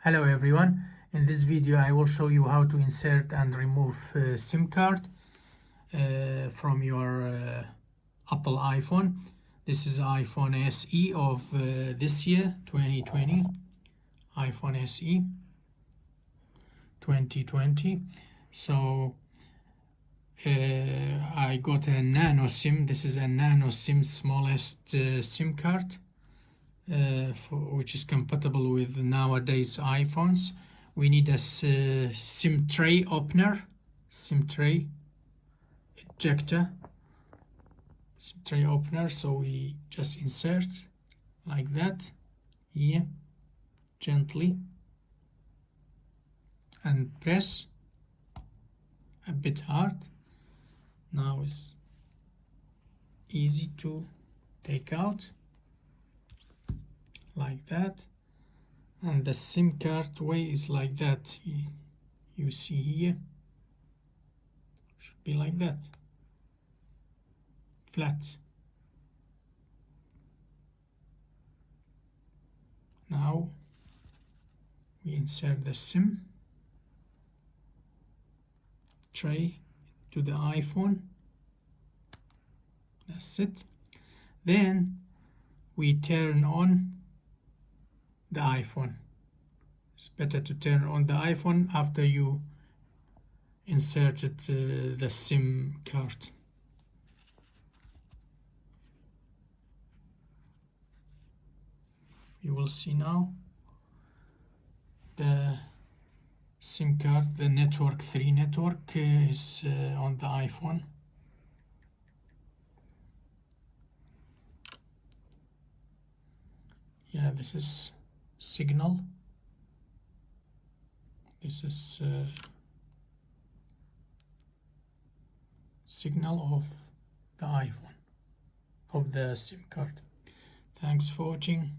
Hello everyone, in this video I will show you how to insert and remove SIM card from your Apple iPhone. This is iPhone SE of this year 2020, iPhone SE 2020. So I got a nano SIM. This is a nano SIM, smallest SIM card, which is compatible with nowadays iPhones. We need a SIM tray opener, SIM tray ejector, SIM tray opener. So we just insert like that here, gently, and press a bit hard. Now it's easy to take out like that, and the SIM card way is like that. You see here, should be like that, flat. Now we insert the SIM tray to the iPhone. That's it. Then we turn on the iPhone. It's better to turn on the iPhone after you inserted the SIM card. You will see now the SIM card, the network 3 network is on the iPhone. Yeah, this is signal. This is signal of the iPhone, of the SIM card. Thanks for watching.